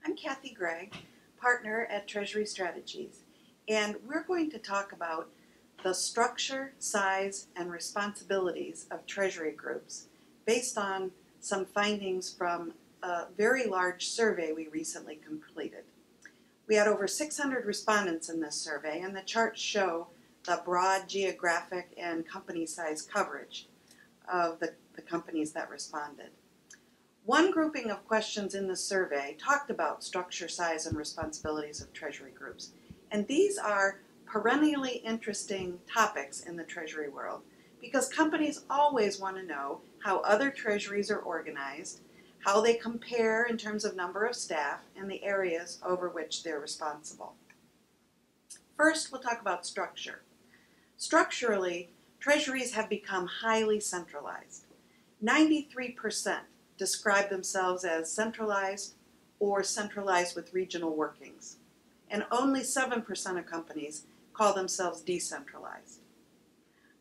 I'm Cathy Gregg, partner at Treasury Strategies, and we're going to talk about the structure, size, and responsibilities of Treasury groups based on some findings from a very large survey we recently completed. We had over 600 respondents in this survey, and the charts show the broad geographic and company size coverage of the companies that responded. One grouping of questions in the survey talked about structure, size, and responsibilities of Treasury groups. And these are perennially interesting topics in the Treasury world because companies always want to know how other treasuries are organized, how they compare in terms of number of staff, and the areas over which they're responsible. First, we'll talk about structure. Structurally, treasuries have become highly centralized. 93% describe themselves as centralized or centralized with regional workings. And only 7% of companies call themselves decentralized.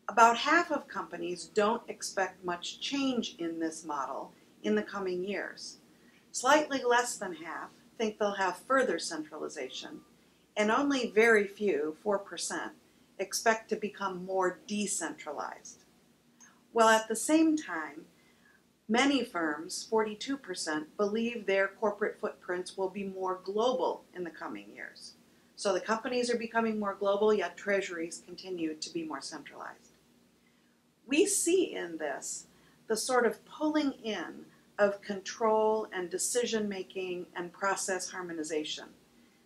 About half of companies don't expect much change in this model in the coming years. Slightly less than half think they'll have further centralization, and only very few, 4%, expect to become more decentralized. While at the same time, many firms, 42%, believe their corporate footprints will be more global in the coming years. So the companies are becoming more global, yet treasuries continue to be more centralized. We see in this the sort of pulling in of control and decision-making and process harmonization.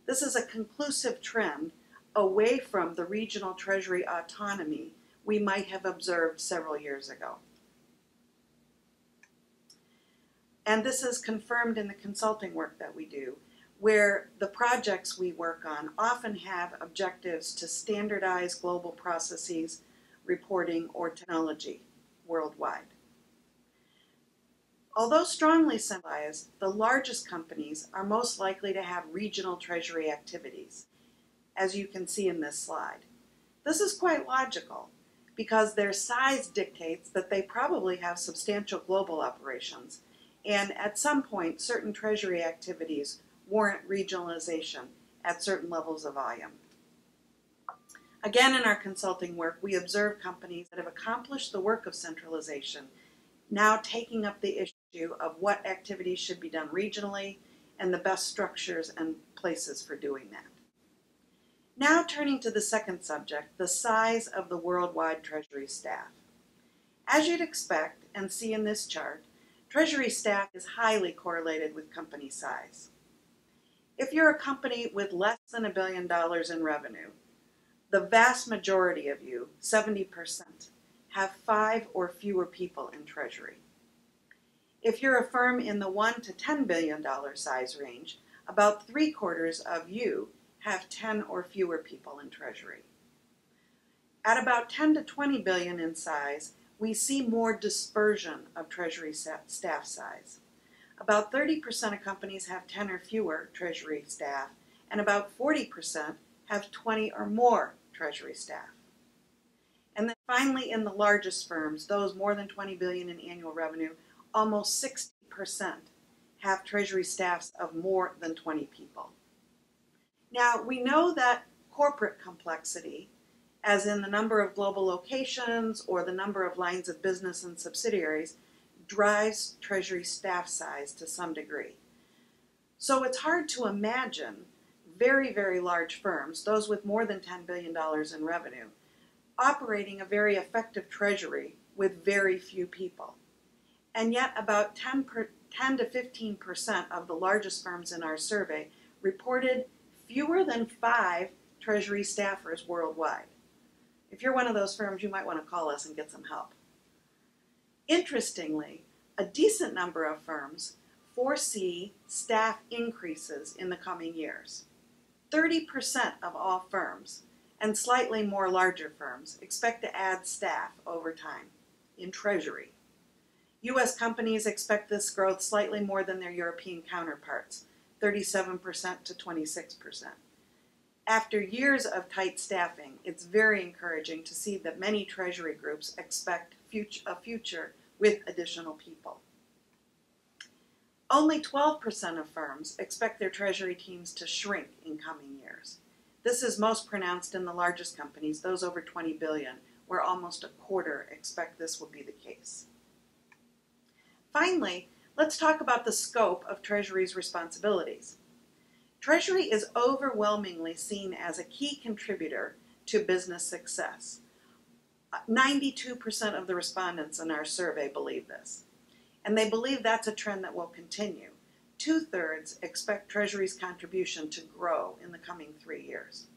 This is a conclusive trend away from the regional treasury autonomy we might have observed several years ago. And this is confirmed in the consulting work that we do, where the projects we work on often have objectives to standardize global processes, reporting, or technology worldwide. Although strongly centralized, the largest companies are most likely to have regional treasury activities, as you can see in this slide. This is quite logical because their size dictates that they probably have substantial global operations, and at some point, certain treasury activities warrant regionalization at certain levels of volume. Again, in our consulting work, we observe companies that have accomplished the work of centralization now taking up the issue of what activities should be done regionally and the best structures and places for doing that. Now turning to the second subject, the size of the worldwide treasury staff. As you'd expect and see in this chart, treasury staff is highly correlated with company size. If you're a company with less than $1 billion in revenue, the vast majority of you, 70%, have 5 or fewer people in treasury. If you're a firm in the $1 to $10 billion size range, about 3/4 of you have 10 or fewer people in treasury. At about 10 to 20 billion in size, we see more dispersion of treasury staff size. About 30% of companies have 10 or fewer treasury staff, and about 40% have 20 or more treasury staff. And then finally, in the largest firms, those more than 20 billion in annual revenue, almost 60% have treasury staffs of more than 20 people. Now, we know that corporate complexity, as in the number of global locations or the number of lines of business and subsidiaries, drives treasury staff size to some degree. So it's hard to imagine very, very large firms, those with more than $10 billion in revenue, operating a very effective treasury with very few people. And yet about 10 to 15% of the largest firms in our survey reported fewer than 5 treasury staffers worldwide. If you're one of those firms, you might want to call us and get some help. Interestingly, a decent number of firms foresee staff increases in the coming years. 30% of all firms, and slightly more larger firms, expect to add staff over time in treasury. U.S. companies expect this growth slightly more than their European counterparts, 37% to 26%. After years of tight staffing, it's very encouraging to see that many treasury groups expect a future with additional people. Only 12% of firms expect their Treasury teams to shrink in coming years. This is most pronounced in the largest companies, those over 20 billion, where almost a quarter expect this will be the case. Finally, let's talk about the scope of Treasury's responsibilities. Treasury is overwhelmingly seen as a key contributor to business success. 92% of the respondents in our survey believe this, and they believe that's a trend that will continue. 2/3 expect Treasury's contribution to grow in the coming 3 years.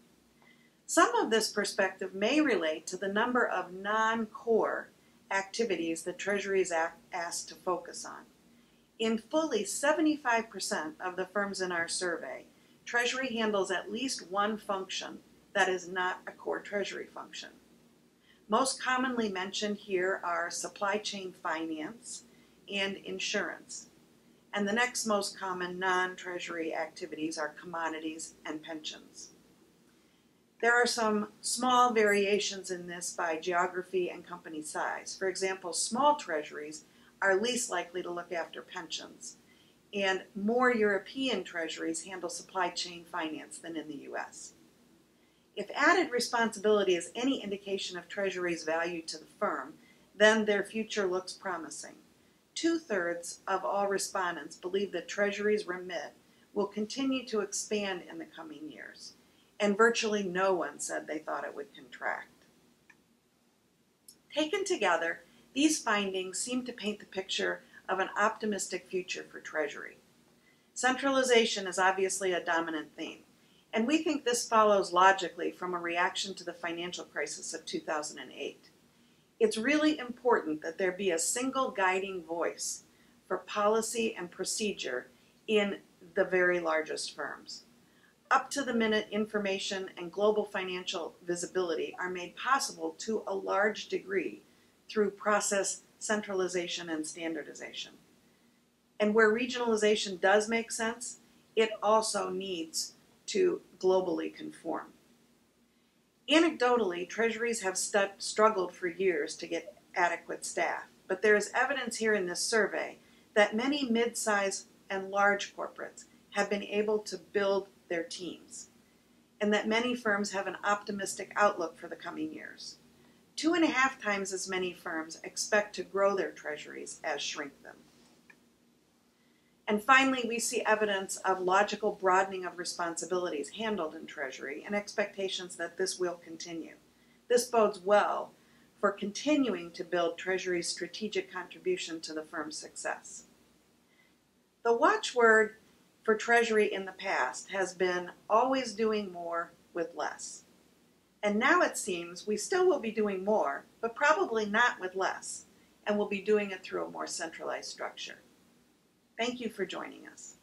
Some of this perspective may relate to the number of non-core activities that Treasury is asked to focus on. In fully 75% of the firms in our survey, Treasury handles at least one function that is not a core Treasury function. Most commonly mentioned here are supply chain finance and insurance. And the next most common non-Treasury activities are commodities and pensions. There are some small variations in this by geography and company size. For example, small treasuries are least likely to look after pensions, and more European treasuries handle supply chain finance than in the US. If added responsibility is any indication of Treasury's value to the firm, then their future looks promising. 2/3 of all respondents believe that Treasury's remit will continue to expand in the coming years, and virtually no one said they thought it would contract. Taken together, these findings seem to paint the picture of an optimistic future for Treasury. Centralization is obviously a dominant theme, and we think this follows logically from a reaction to the financial crisis of 2008. It's really important that there be a single guiding voice for policy and procedure in the very largest firms. Up-to-the-minute information and global financial visibility are made possible to a large degree through process centralization and standardization. And where regionalization does make sense, it also needs to globally conform. Anecdotally, treasuries have struggled for years to get adequate staff, but there is evidence here in this survey that many mid-size and large corporates have been able to build their teams, and that many firms have an optimistic outlook for the coming years. 2.5 times as many firms expect to grow their treasuries as shrink them. And finally, we see evidence of logical broadening of responsibilities handled in Treasury and expectations that this will continue. This bodes well for continuing to build Treasury's strategic contribution to the firm's success. The watchword for Treasury in the past has been always doing more with less. And now it seems we still will be doing more, but probably not with less, and we'll be doing it through a more centralized structure. Thank you for joining us.